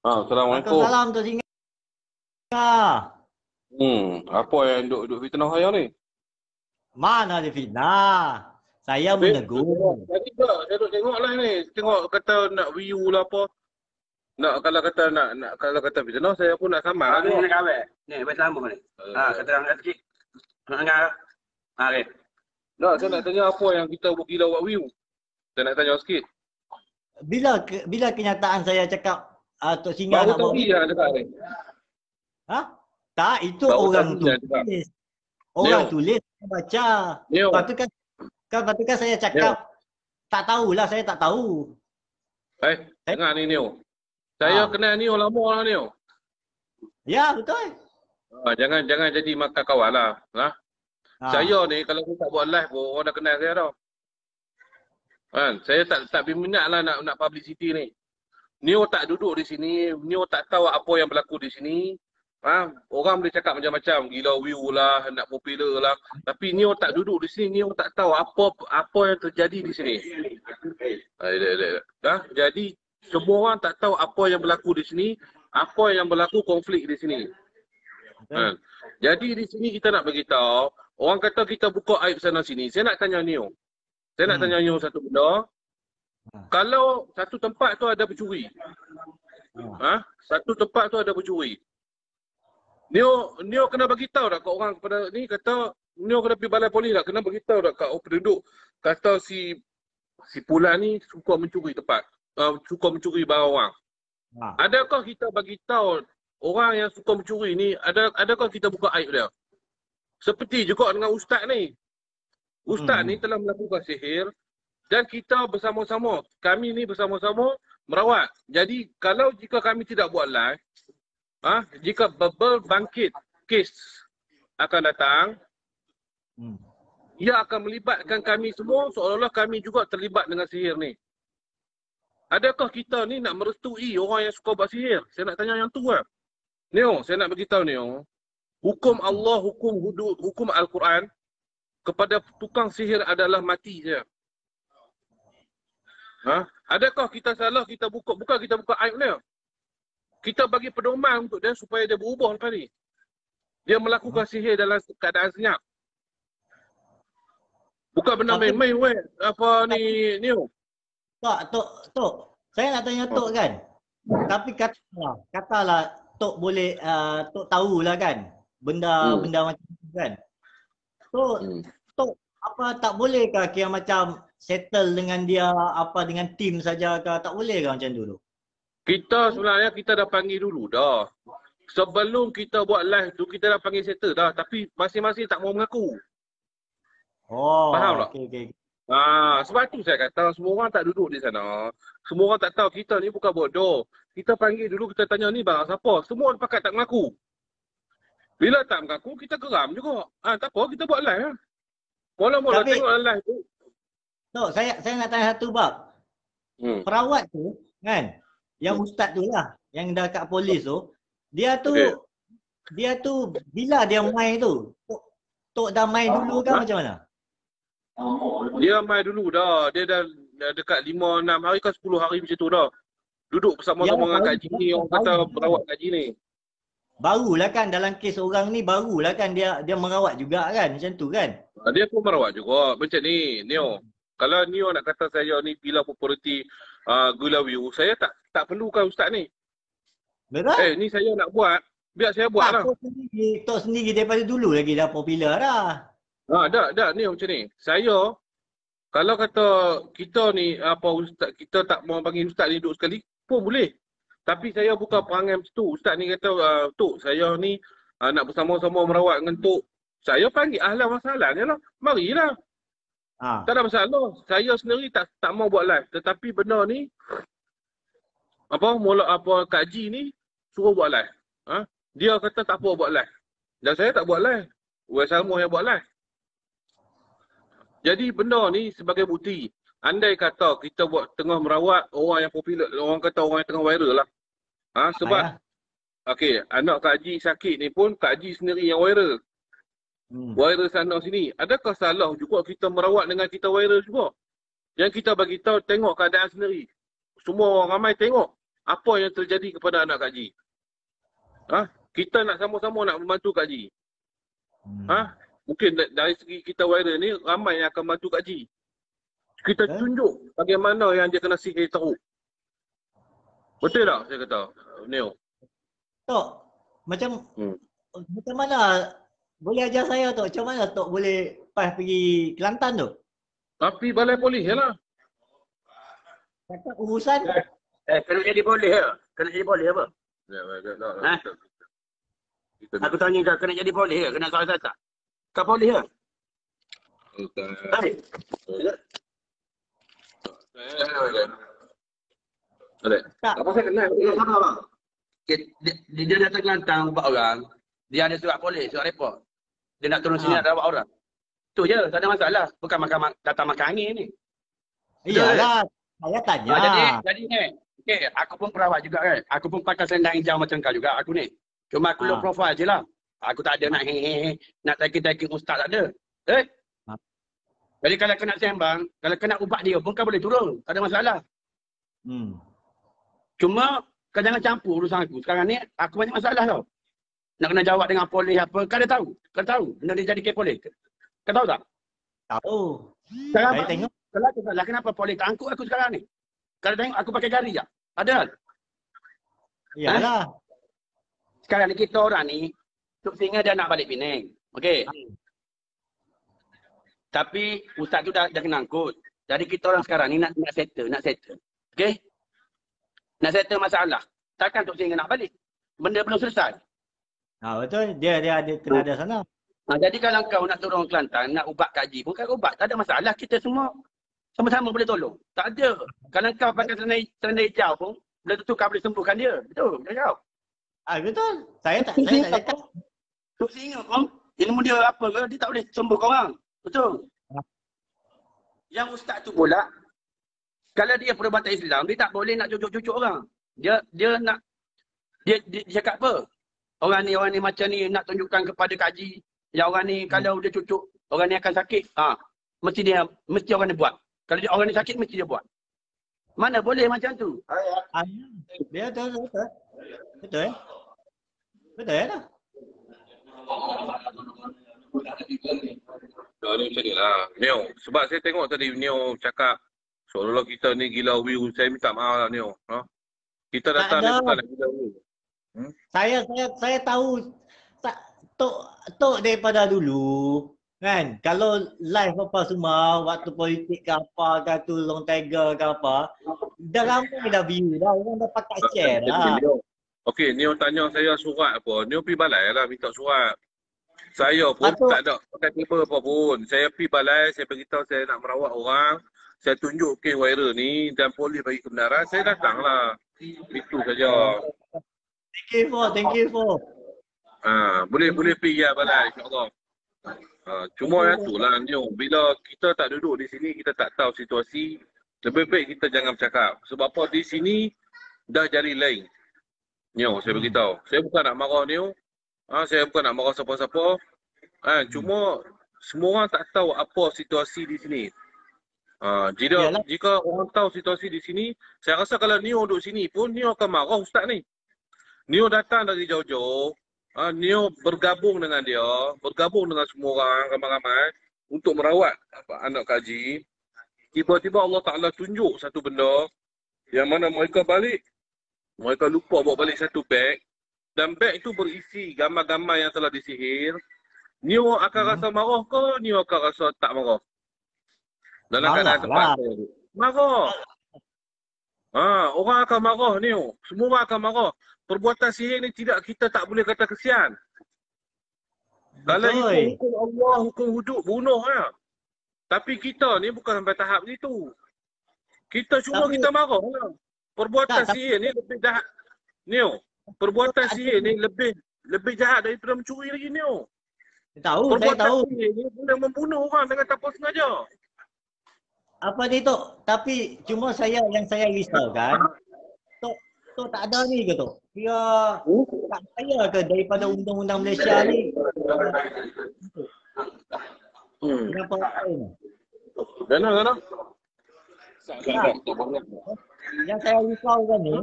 Assalamualaikum. Waalaikumsalam Tok Singa. Apa yang duk fitnah saya ni? Mana ada fitnah? Saya Habis, duk tengok. menegur. Tadi pula saya duk tengok lah ni. Tengok kata nak view lah apa. Nak kalau kata kalau kata fitnah saya pun nak sama lah Ni tengok. nak kawe. Ni baca lama ni. Kata orang sikit. Nak dengar. Okey. Nak saya nak tanya apa yang kita buat gila buat view. Saya nak tanya sikit. Bila kenyataan saya cakap Tok Singa Baru nak bawa tadi video? yang dekat ni. Ha? Tak, itu Baru orang tadi yang dekat. tulis. Orang Neo. tulis, saya baca. Neo. Lepas tu kan saya cakap, tak tahulah, saya tak tahu. Dengar ni Neo. Saya kenal Neo lama lah Neo. Ya, betul. Jangan jadi makan kawan lah. Saya ni kalau saya tak buat live pun orang dah kenal saya dah. Saya tak berminat lah nak publicity ni. Neo tak duduk di sini, Neo tak tahu apa yang berlaku di sini. Orang boleh cakap macam-macam, gila view lah, nak popular lah. Tapi Neo tak duduk di sini, Neo tak tahu apa yang terjadi di sini. Jadi semua orang tak tahu apa yang berlaku di sini, apa yang berlaku konflik di sini. Jadi di sini kita nak beritahu, orang kata kita buka aib sana sini. Saya nak tanya Neo. Saya nak tanya Neo satu benda. Kalau satu tempat tu ada pencuri. Satu tempat tu ada pencuri. Neo kena bagi tahu dak kat orang kepada ni kata Neo kena pergi balai polis dak, kena bagi tahu dak kat penduduk kata si Pulan ni suka mencuri tempat. Suka mencuri barang orang. Adakah kita bagi tahu orang yang suka mencuri ni, adakah kita buka aib dia? Seperti juga dengan ustaz ni. Ustaz ni telah melakukan sihir dan kita bersama-sama, kami ni bersama-sama merawat. Jadi kalau jika kami tidak buat live, jika berbangkit kes akan datang, ia akan melibatkan kami semua seolah-olah kami juga terlibat dengan sihir ni. Adakah kita ni nak merestui orang yang suka buat sihir? Saya nak tanya yang tu lah. Neo, saya nak beritahu Neo. Hukum Allah, hukum hudud, hukum Al-Quran kepada tukang sihir adalah mati je. Adakah kita salah kita bukan kita buka aib dia? Kita bagi pedoman untuk dia supaya dia berubah lepas ni. Dia melakukan sihir dalam keadaan senyap. Bukan benda main-main weh. Apa ni Neo? Tok. Saya nak tanya Tok kan. Tapi katalah Tok boleh, Tok tahulah kan. Benda macam tu kan. Tok apa tak bolehkah kira macam settle dengan dia dengan tim saja ke, tak boleh ke macam tu? Kita sebenarnya kita dah panggil dulu dah. Sebelum kita buat live tu kita dah panggil settle dah, tapi masing-masing tak mau mengaku. Faham tak? Okey. Sebab tu saya kata semua orang tak duduk di sana. Semua orang tak tahu kita ni bukan bodoh. Kita panggil dulu, kita tanya ni barang siapa. Semua orang pakat tak mengaku. Bila tak mengaku kita geram juga. Tak apa, kita buat live lah. Mula-mula tengok live tu. Tok, saya nak tanya satu bab. Perawat tu kan, yang ustaz tu lah, yang dah kat polis tu, dia tu bila dia main tu? Tok dah main dulu kan macam mana? Dia main dulu dah. Dia dah dekat 5-6 hari ke 10 hari macam tu dah. Duduk bersama-sama dengan Kak Ji ni, orang kata perawat Kak Ji ni. Barulah kan dalam kes orang ni, barulah kan dia merawat juga kan, macam tu kan? Dia pun merawat juga. Macam ni, Neo. Kalau Neo nak kata saya ni pilih populariti gula view, saya tak perlukan ustaz ni. Betul? Ni saya nak buat, biar saya buat lah. Tok sendiri daripada dulu lagi dah popular dah. Dah ni macam ni. Saya kalau kata kita ni ustaz, kita tak mau panggil ustaz ni duduk sekali pun boleh. Tapi saya bukan perangai macam tu. Ustaz ni kata, Tok saya ni nak bersama-sama merawat dengan Tok. Saya panggil ahlan masalahnya lah. Marilah. Tak ada masalah. Saya sendiri tak mau buat live. Tetapi benda ni Kak Ji ni suruh buat live. Dia kata tak apa buat live. Dan saya tak buat live. Wei Salmo yang buat live. Jadi benda ni sebagai bukti. Andai kata kita buat tengah merawat orang yang popular, orang kata orang yang tengah viral lah. Sebab anak Kak Ji sakit ni pun Kak Ji sendiri yang viral. Viral sana sini. Adakah salah juga kita merawat dengan kita viral juga? Yang kita bagi tahu tengok keadaan sendiri. Semua orang ramai tengok. apa yang terjadi kepada anak Kak Ji? Kita nak sama-sama nak membantu Kak Ji. Mungkin dari segi kita viral ni, ramai yang akan bantu Kak Ji. Kita tunjuk bagaimana yang dia kena sihir teruk. Betul tak saya kata, Neo? Tok, macam mana boleh ajar saya Tok? Macam mana Tok boleh pergi Kelantan tu? Tapi balai polis je lah. Kata urusan. Kena jadi polis ke? Kena jadi polis apa? Aku tanya kau, kena jadi polis ke? Kena soal tak? Kau polis ke? Apa saya kenal? Dia datang Kelantan buat orang. Dia ada surat polis, surat report. Dia nak turun sini nak rawat orang. Tu je, tak ada masalah. Bukan datang makan angin ni. Iyalah, saya tanya. Jadi ni, okay, aku pun perawat juga kan. Aku pun pakai selendang hijau macam kau juga, aku ni. Cuma aku low profile je lah. Aku tak ada nak hehehe, nak taking ustaz tak ada. Jadi kalau kena sembang, kalau kena ubat dia pun kau boleh turun. Tak ada masalah. Cuma kau jangan campur urusan aku. Sekarang ni aku banyak masalah tau. Nak kena jawab dengan polis apa, kau dah tahu. Kau tahu benda dia jadi ke polis. Kau tahu tak? Tahu. Sekarang Saya tengok. Kalau kenapa polis tak angkut aku sekarang ni? Kalau tengok aku pakai jari je. Ada kan? Iyalah. Sekarang ni kita orang ni, Tok Singa dia nak balik Penang. Okey. Tapi ustaz tu dah kena angkut. Jadi kita orang sekarang ni nak settle. Okey? Nak settle masalah. Takkan Tok Singa nak balik. Benda belum selesai. Betul. Dia ada kena ada sana. Jadi kalau kau nak turun Kelantan, nak ubat Kak Ji pun kau ubat. Tak ada masalah. Kita semua sama-sama boleh tolong. Tak ada. Kalau kau pakai selendang hijau pun, belum tentu kau boleh sembuhkan dia. Betul. Betul kau? Betul. Saya tak cakap. Tok Singa pun, ilmu dia apa ke, dia tak boleh sembuh korang. Betul. Yang ustaz tu pula, kalau dia perubatan Islam, dia tak boleh nak cucuk-cucuk orang. Dia nak, dia cakap apa? Orang ni macam ni nak tunjukkan kepada Kak Ji. Yang orang ni kalau dia cucuk, orang ni akan sakit. Mesti orang ni buat. Kalau orang ni sakit, mesti dia buat. Mana boleh macam tu? Dia betul. Betul. Betul ya tak? Ni macam ni lah. Neo, sebab saya tengok tadi Neo cakap seolah-olah kita ni gila view. Saya minta maaf lah Neo. Kita datang ni bukan nak gila view. Saya tahu Tok daripada dulu kan, kalau live apa semua waktu politik ke apa ke tu long tiger ke apa, dah ramai dah view dah, orang dah pakai share dah. Okey, Neo tanya saya surat apa. Neo pergi balai lah minta surat. Saya pun tak ada pakai paper apa pun. Saya pergi balai, saya beritahu saya nak merawat orang. Saya tunjuk kes viral ni dan polis bagi kebenaran, saya datanglah. Itu saja. Thank you for. Boleh pergi lah balai insya-Allah. Cuma yang tu lah Neo, bila kita tak duduk di sini, kita tak tahu situasi, lebih baik kita jangan bercakap. Sebab apa, di sini dah jadi lain. Neo, saya beritahu. Saya bukan nak marah Neo. Saya bukan nak marah siapa-siapa. Cuma semua orang tak tahu apa situasi di sini. Jika orang tahu situasi di sini, saya rasa kalau Neo duduk sini pun, Neo akan marah ustaz ni. Neo datang dari jauh-jauh. Neo bergabung dengan dia, bergabung dengan semua orang, ramai-ramai untuk merawat anak Kak Ji. Tiba-tiba Allah Ta'ala tunjuk satu benda yang mana mereka balik, mereka lupa bawa balik satu beg dan beg itu berisi gambar-gambar yang telah disihir. Neo akan rasa marah ke? Neo akan rasa tak marah? Dalam keadaan tepat. Marah. Orang akan marah Neo. Semua orang akan marah. Perbuatan sihir ni kita tak boleh kata kesian. Kalau itu hukum Allah, hukum hudud, bunuh lah. Tapi kita ni bukan sampai tahap itu. Kita kita marah lah. Perbuatan sihir ni lebih jahat. Neo, perbuatan sihir ni lebih jahat daripada mencuri lagi Neo. Perbuatan sihir ni boleh membunuh orang dengan tanpa sengaja. Apa ni Tok? Tapi cuma yang saya risaukan, Tok tak ada ni ke Tok? Dia tak percaya ke daripada undang-undang Malaysia ni? Kenapa lain? Kenapa? Yang saya risaukan ni,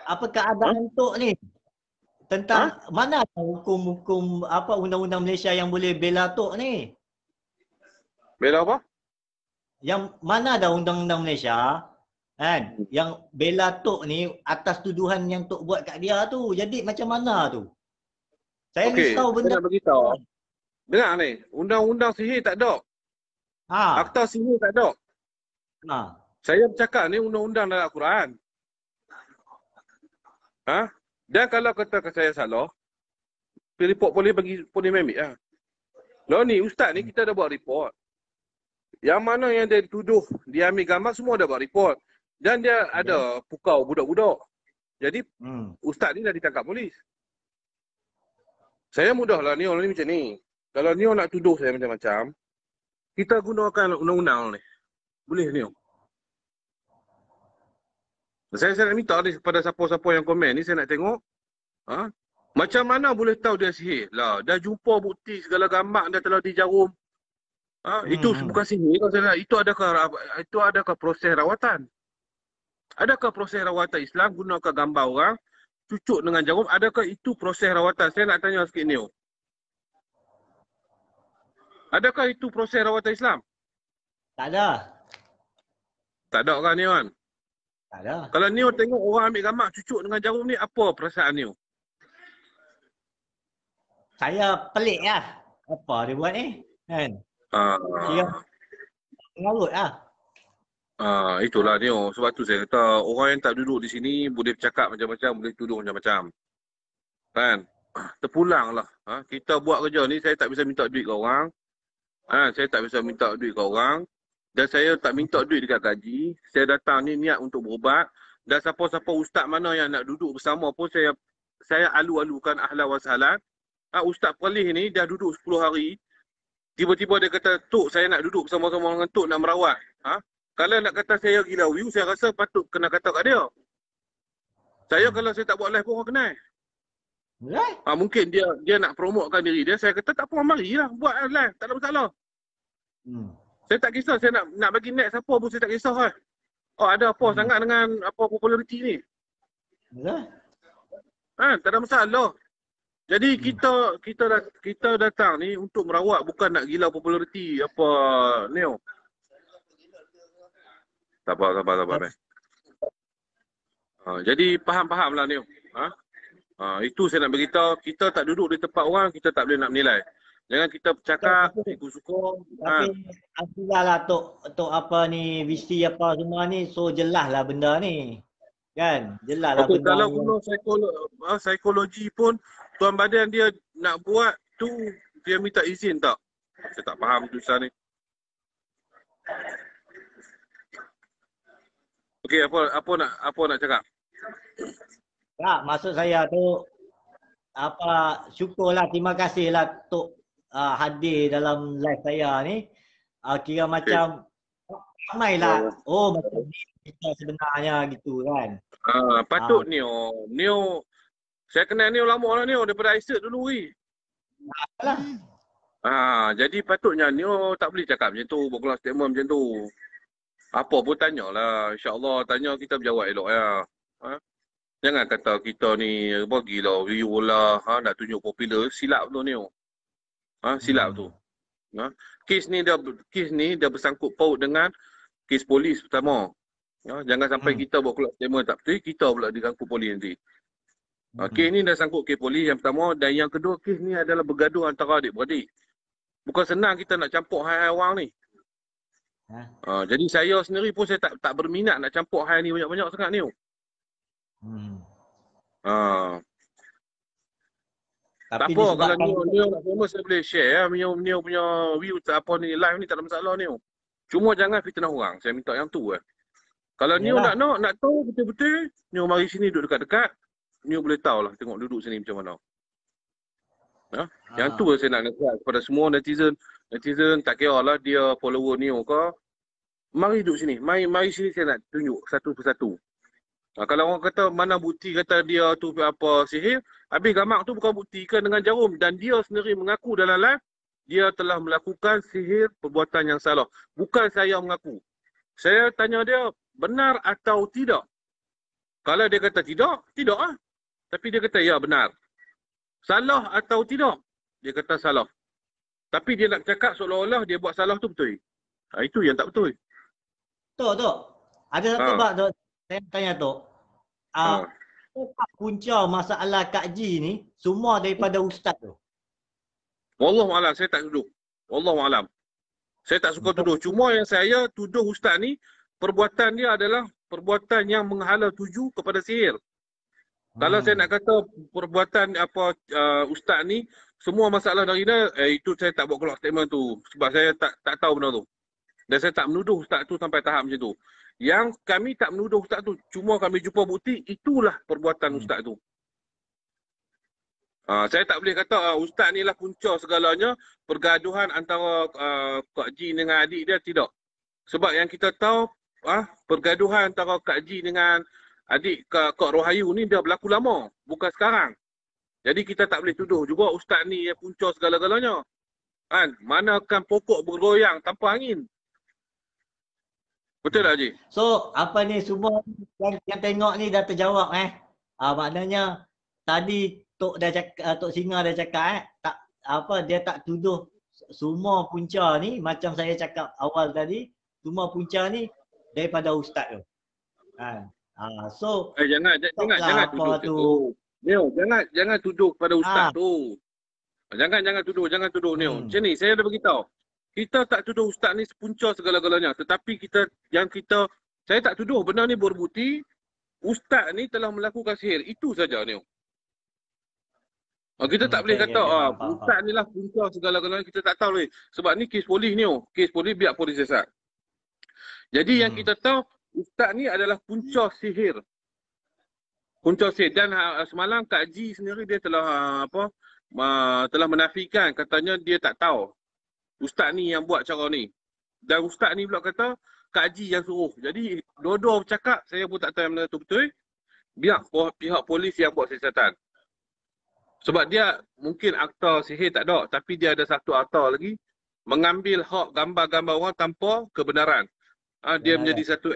apa keadaan Tok ni? Tentang mana hukum-hukum apa undang-undang Malaysia yang boleh bela Tok ni? Bela apa? Yang mana ada undang-undang Malaysia kan yang bela Tok ni atas tuduhan yang Tok buat kat dia tu. Jadi macam mana tu? Saya Okey, mesti tahu saya benda nak beritahu. Dengar ni, undang-undang sihir tak ada. ha. Akta sihir tak ada. Ha. Saya bercakap ni undang-undang dalam Al-Quran. Dan kalau kata saya salah, report boleh ambil lah. Lalu ni ustaz ni kita dah buat report. Yang mana yang dia tuduh, dia ambil gambar semua dah buat report. Dan dia ada pukau budak-budak. Jadi ustaz ni dah ditangkap polis. Saya mudahlah Nio ni macam ni. Kalau Nio nak tuduh saya macam-macam, kita gunakan undang-undang ni. Boleh Nio? Saya nak minta ni kepada siapa-siapa yang komen ni, saya nak tengok. Macam mana boleh tahu dia sihir? Lah, dah jumpa bukti segala gambar dia telah dijarum. Itu bukan sihir kalau saya nak. Itu adakah proses rawatan? Adakah proses rawatan Islam gunakan gambar orang, cucuk dengan jarum? Adakah itu proses rawatan? Saya nak tanya sikit Nio. Adakah itu proses rawatan Islam? Tak ada. Tak ada kan Nio kan? Tak ada. Kalau Nio tengok orang ambil gambar cucuk dengan jarum ni, apa perasaan Nio? Saya pelik lah. Apa dia buat ni? Kan? Kira mengarut lah. Itulah Nio. Sebab tu saya kata orang yang tak duduk di sini boleh bercakap macam-macam, boleh tuduh macam-macam. Kan? Terpulang lah. Kita buat kerja ni, saya tak bisa minta duit ke orang. Saya tak bisa minta duit ke orang. Dan saya tak minta duit dekat gaji. Saya datang ni niat untuk berubat. Dan siapa-siapa ustaz mana yang nak duduk bersama pun saya alu-alukan ahlan wa sahlan. Ustaz Perlis ni dah duduk 10 hari. Tiba-tiba dia kata, Tok saya nak duduk bersama-sama dengan Tok nak merawat. Kalau nak kata saya gila view, saya rasa patut kena kata kat dia. Saya kalau saya tak buat live pun orang kenal. Mungkin dia nak promotekan diri dia. Saya kata tak apa, marilah buat live. Tak ada masalah. Saya tak kisah, saya nak bagi next siapa pun saya tak kisah kan. Ada apa sangat dengan apa populariti ni? Tak ada masalah. Jadi kita datang ni untuk merawat, bukan nak gila populariti apa Neo. Sabar. Jadi faham-fahamlah Neo. Itu saya nak beritahu, kita tak duduk di tempat orang, kita tak boleh nak menilai. Jangan kita bercakap, suka. Tapi alhamdulillah lah Tok apa ni, visi apa semua ni, so jelas lah benda ni. Kan? Jelas lah benda kalau ni. guna psikologi pun, tuan badan dia nak buat tu, dia minta izin tak? Saya tak faham tulisan ni. Okey, apa nak cakap? Tak, maksud saya tu syukurlah, terima kasihlah Tok hadir dalam live saya ni. Kira macam ramailah. Macam ni kita sebenarnya gitu kan. Patut Neo. Saya kenal Neo lama lah Neo daripada Aisyah dulu ni. Jadi patutnya Neo tak boleh cakap macam tu, berkelas statement macam tu. Apa pun tanyalah, insya-Allah tanya kita berjawab elok ya. Jangan kata kita ni bagilah view lah, nak tunjuk popular, silap tu Neo. Silap tu. Kes ni dia bersangkut paut dengan kes polis pertama. Jangan sampai kita buat keluar statement tak betul, kita pula diganggu polis nanti. Kes ni dah sangkut kes polis yang pertama, dan yang kedua kes ni adalah bergaduh antara adik-beradik. Bukan senang kita nak campur hal-hal orang ni. Jadi saya sendiri pun saya tak berminat nak campur hal ni banyak-banyak sangat ni. Tak apa, kalau Neo nak famous saya boleh share Neo punya view apa ni live ni, tak ada masalah Neo. Cuma jangan fitnah orang, saya minta yang tu. Kalau Neo nak tahu betul-betul, Neo mari sini duduk dekat-dekat, Neo boleh tahu lah, tengok duduk sini macam mana. Yang tu saya nak nasihat kepada semua netizen. Netizen tak kira lah dia follower Neo ke, mari duduk sini, mari sini saya nak tunjuk satu persatu. Kalau orang kata mana bukti kata dia tu apa sihir, habis gambar tu bukan buktikan dengan jarum, dan dia sendiri mengaku dalam live dia telah melakukan sihir, perbuatan yang salah. Bukan saya mengaku. Saya tanya dia benar atau tidak. Kalau dia kata tidak, tidak lah. Tapi dia kata ya benar. Salah atau tidak? Dia kata salah. Tapi dia nak cakap seolah-olah dia buat salah tu betul. Itu yang tak betul. Tok. Ada satu Ha. bab Tok. Saya nak tanya Tok. Ha. Punca masalah Kak Ji ni semua daripada ustaz tu. Wallahualam, saya tak tuduh. Wallahualam. Saya tak suka tuduh. Cuma yang saya tuduh ustaz ni, perbuatan dia adalah perbuatan yang menghala tuju kepada sihir. Kalau saya nak kata perbuatan ustaz ni semua masalah dari dia, itu saya tak buat keluar statement tu sebab saya tak tahu benda tu. Dan saya tak menuduh ustaz tu sampai tahap macam tu. Yang kami tak menuduh ustaz tu, cuma kami jumpa bukti itulah perbuatan ustaz tu. Saya tak boleh kata ustaz ni lah punca segalanya, pergaduhan antara Kak Ji dengan adik dia, tidak. Sebab yang kita tahu pergaduhan antara Kak Ji dengan adik Kak Rohayu ni dah berlaku lama, bukan sekarang. Jadi kita tak boleh tuduh juga ustaz ni yang punca segala-galanya. Kan? Manakan pokok bergoyang tanpa angin. Betul tak Haji? So, apa ni semua yang tengok ni dah terjawab maknanya tadi Tok Singa dah cakap dia tak tuduh semua punca ni macam saya cakap awal tadi, semua punca ni daripada ustaz tu. So jangan tuduh tu. Neo, jangan tuduh pada ustaz tu. Jangan tuduh Neo. Macam ni saya dah beritahu. Kita tak tuduh ustaz ni punca segala-galanya, tetapi saya tak tuduh benda ni berbukti ustaz ni telah melakukan sihir. Itu saja Neo. Kita tak boleh kata ustaz ni lah punca segala-galanya, kita tak tahu lagi. Sebab ni kes polis Neo. Kes polis biar polis siasat. Jadi yang kita tahu ustaz ni adalah punca sihir. Punca sihir. Dan semalam Kak Ji sendiri dia telah telah menafikan, katanya dia tak tahu ustaz ni yang buat cara ni. Dan ustaz ni pula kata Kak Ji yang suruh. Jadi dua-dua bercakap, saya pun tak tahu yang mana tu betul. Biar pihak polis yang buat siasatan. Sebab dia mungkin akta sihir tak ada, tapi dia ada satu akta lagi, mengambil hak gambar-gambar orang tanpa kebenaran. Dia menjadi satu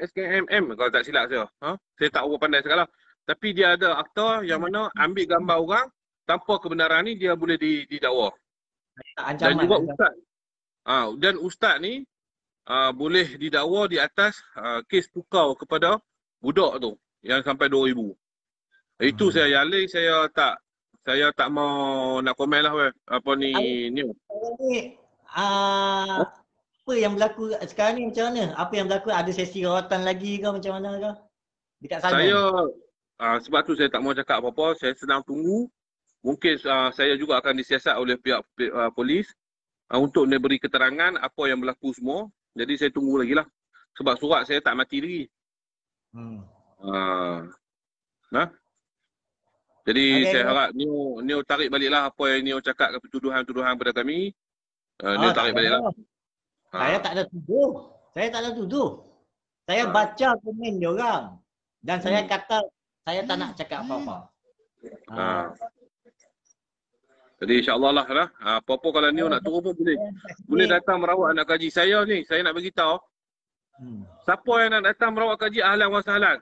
SKMM kalau tak silap saya. Saya tak berapa pandai sekarang. Tapi dia ada akta yang mana ambil gambar orang tanpa kebenaran ni dia boleh didakwa. Dan juga ustaz. Dan ustaz ni boleh didakwa di atas kes pukau kepada budak tu yang sampai 2,000. Itu saya yalih, saya tak mau nak komen lah apa ni ni. Apa yang berlaku sekarang ni macam mana? Apa yang berlaku? Ada sesi rawatan lagi ke macam mana ke? Dekat sana. Sebab tu saya tak mau cakap apa-apa, saya sedang tunggu. Mungkin saya juga akan disiasat oleh pihak polis untuk beri keterangan apa yang berlaku semua. Jadi saya tunggu lagi lah. Sebab surat saya tak mati lagi. Jadi saya harap Neo tarik baliklah apa yang Neo cakap, tuduhan-tuduhan pada kami. Neo tarik baliklah. Saya tak ada tuduh. Saya baca komen dia orang. Dan saya kata saya tak nak cakap apa-apa. Jadi insya-Allah lah. Apa-apa kalau Neo nak turun pun boleh. Boleh datang merawat anak kaji. Saya nak beritahu. Siapa yang nak datang merawat kaji, ahlan wa sahlan.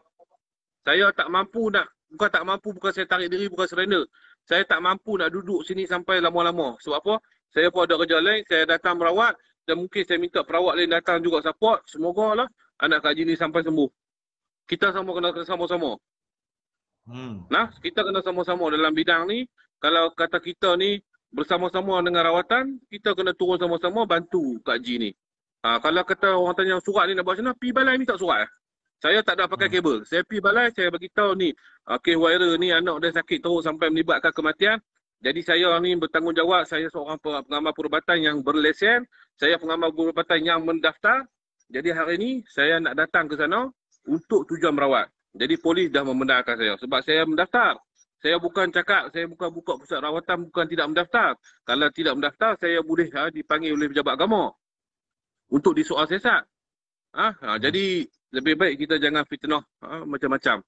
Saya tak mampu nak, bukan saya tarik diri, bukan surrender. Saya tak mampu nak duduk sini sampai lama-lama. Sebab apa? Saya pun ada kerja lain, saya datang merawat dan mungkin saya minta perawat lain datang juga support. Semoga lah anak kaji ni sampai sembuh. Kita kena sama-sama. Kita kena sama-sama dalam bidang ni. Kalau kata kita ni bersama-sama dengan rawatan, kita kena turun sama-sama bantu Kak Ji ni. Kalau kata orang tanya surat ni nak buat macam mana, pergi balai minta surat. Saya tak ada pakai kabel. Saya pergi balai, saya beritahu ni, kes viral ni anak dia sakit teruk sampai melibatkan kematian. Jadi saya ni bertanggungjawab, saya seorang pengamal perubatan yang berlesen, saya pengamal perubatan yang mendaftar. Jadi hari ni saya nak datang ke sana untuk tujuan merawat. Jadi polis dah membenarkan saya sebab saya mendaftar. Saya bukan cakap, saya bukan buka pusat rawatan, bukan tidak mendaftar. Kalau tidak mendaftar, saya boleh dipanggil oleh pejabat agama untuk disoal siasat. Jadi lebih baik kita jangan fitnah macam-macam.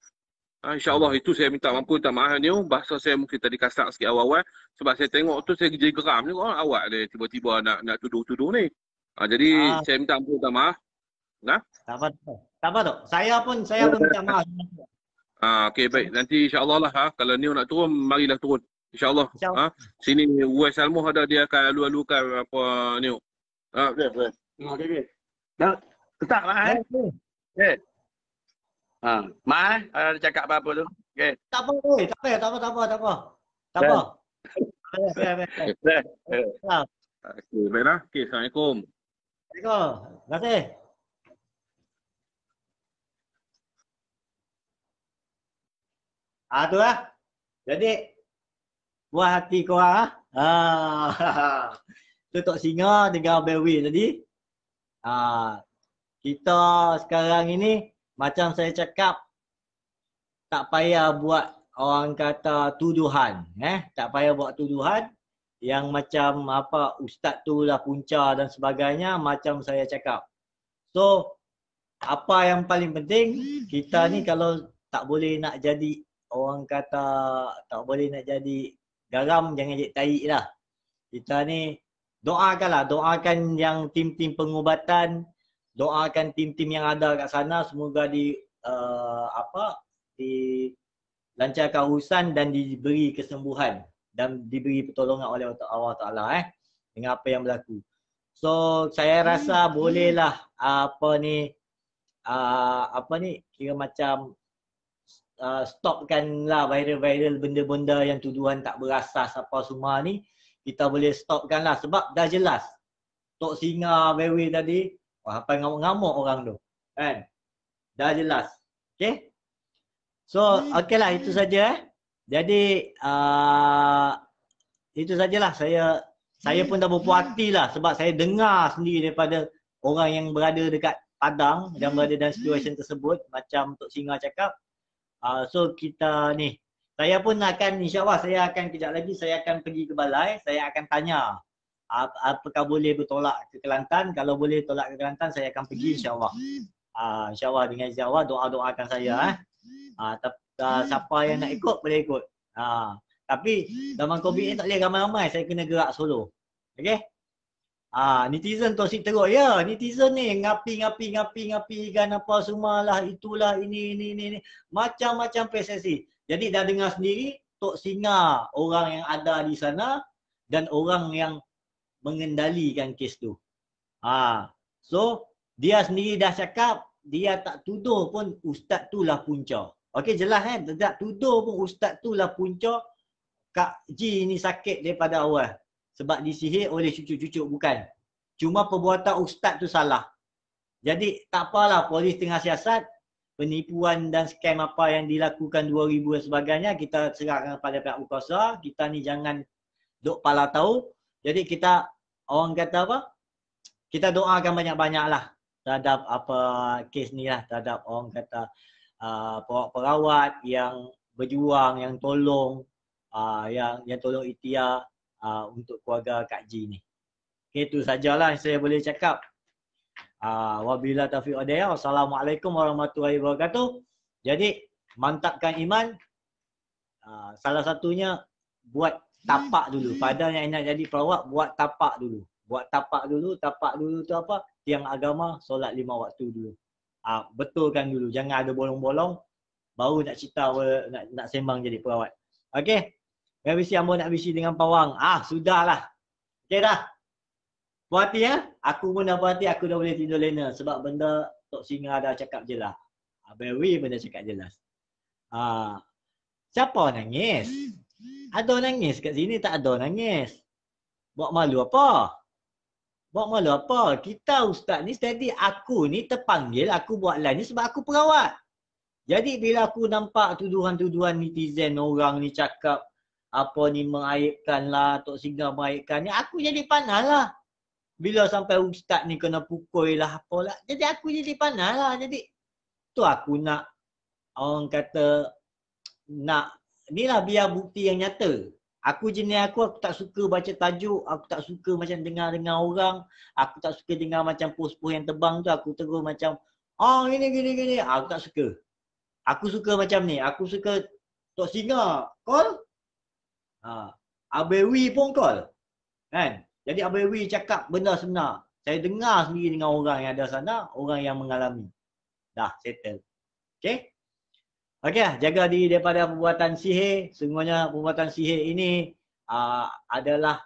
InsyaAllah itu saya minta maaf ni. Bahasa saya mungkin tadi kasar sikit awal-awal. Sebab saya tengok tu saya jadi geram ni. Awak dia tiba-tiba nak tuduh-tuduh ni. Jadi saya minta maaf. Tak apa tu. Saya pun minta maaf. Okey, baik. Nanti insya-Allah lah kalau Neo nak turun, marilah turun. InsyaAllah. InsyaAllah. Sini Uwais Almuh ada, dia akan alu-alukan apa Neo. Okey. Okey. Dah ketak Mai. Okey. Mai ada cakap apa tu? Okey. Tak apa. Okey, baiklah. Okey, Assalamualaikum. Terima kasih. Tu lah. Jadi buat hati korang tu Tok Singa dengan Berwi tadi. Kita sekarang ini macam saya cakap, tak payah buat orang kata tuduhan, tak payah buat tuduhan yang macam apa ustaz tu lah punca dan sebagainya, macam saya cakap. So apa yang paling penting, kita ni kalau tak boleh nak jadi orang kata, tak boleh nak jadi garam, jangan jadi tahi lah. Kita ni doakan yang tim-tim pengubatan, doakan tim-tim yang ada kat sana, semoga dilancarkan urusan dan diberi kesembuhan dan diberi pertolongan oleh Allah Ta'ala dengan apa yang berlaku. So saya rasa bolehlah kira macam stopkan lah viral-viral benda-benda yang tuduhan tak berasas apa semua ni. Kita boleh stopkan lah sebab dah jelas. Tok Singa Berwi tadi, apa ngamuk-ngamuk orang tu kan. Dah jelas. Okay. So okey lah, itu saja Jadi itu sajalah, saya pun dah berpuas hati lah sebab saya dengar sendiri daripada orang yang berada dekat Padang dan berada dalam situasi tersebut macam Tok Singa cakap. So kita ni, saya pun akan, insyaAllah saya akan kejap lagi saya akan pergi ke balai, saya akan tanya apakah boleh bertolak ke Kelantan. Kalau boleh tolak ke Kelantan, saya akan pergi insyaAllah. InsyaAllah dengan izin Allah, doakan saya siapa yang nak ikut boleh ikut. Tapi zaman Covid ni tak boleh ramai-ramai, saya kena gerak solo. Okey? Netizen tu asyik teruk. Ya, netizen ni ngapi kan apa semualah, itulah ini. Macam-macam PSSI. Jadi dah dengar sendiri, Tok Singa orang yang ada di sana dan orang yang mengendalikan kes tu. So dia sendiri dah cakap, dia tak tuduh pun ustaz tu lah punca. Okey, jelas kan? Tak tuduh pun ustaz tu lah punca. Kak Ji ni sakit daripada awal sebab disihir oleh cucuk-cucuk, bukan. Cuma perbuatan ustaz tu salah. Jadi tak apalah, polis tengah siasat, penipuan dan scam apa yang dilakukan 2000 dan sebagainya, kita serahkan kepada pihak berkuasa. Kita ni jangan duk pala tahu. Jadi kita, orang kata apa? Kita doakan banyak-banyak lah terhadap apa kes ni lah, terhadap orang kata perawat yang berjuang, yang tolong, yang tolong ikhtiar untuk keluarga Kak Ji ni. Okay, itu sajalah yang saya boleh cakap. Wabillahi taufiq wal hidayah. Wassalamualaikum warahmatullahi wabarakatuh. Jadi mantapkan iman. Salah satunya buat tapak dulu. Pada yang nak jadi perawat, buat tapak dulu. Tapak dulu tu apa? Tiang agama, solat 5 waktu dulu. Betulkan dulu. Jangan ada bolong-bolong baru nak cerita nak sembang jadi perawat. Okey. Yang bisi ambo nak bisi dengan pawang. Sudahlah. Okey dah. Puas hati ya? Aku pun dah puas hati, aku dah boleh tidur lena sebab benda Tok Singa dah cakap jelas. Berwi benda cakap jelas. Siapa nangis? Ada nangis kat sini, tak ada nangis. Buat malu apa? Kita ustaz ni steady, aku ni terpanggil, aku buat line ni sebab aku perawat. Jadi bila aku nampak tuduhan-tuduhan netizen, orang ni cakap apa ni mengaibkan lah, Tok Singa mengaibkan ni, aku jadi panas lah. Bila sampai ustaz ni kena pukul lah apalah, jadi aku jadi panas lah. Jadi tu aku nak, orang kata, nak inilah biar bukti yang nyata. Aku jenis aku tak suka baca tajuk, aku tak suka macam dengar-dengar orang, aku tak suka dengar macam post-post yang terbang tu, aku terus macam gini, aku tak suka. Aku suka macam ni, aku suka Tok Singa call, Abewi pun call, kan? Jadi Abewi cakap benda sebenar, saya dengar sendiri dengan orang yang ada sana, orang yang mengalami. Dah settle. Okay? Okey, jaga diri daripada perbuatan sihir. Semuanya perbuatan sihir ini adalah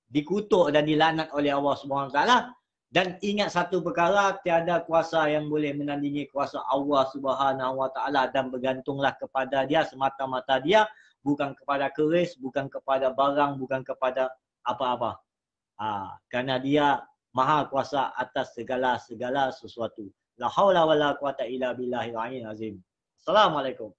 dikutuk dan dilaknat oleh Allah Subhanahu Wa Taala. Dan ingat satu perkara, tiada kuasa yang boleh menandingi kuasa Allah Subhanahu Wa Taala, dan bergantunglah kepada Dia, semata-mata Dia, bukan kepada keris, bukan kepada barang, bukan kepada apa-apa. Kerana Dia maha kuasa atas segala sesuatu. La haula wala quwata illa billahil aliyyil azim. Assalamualaikum.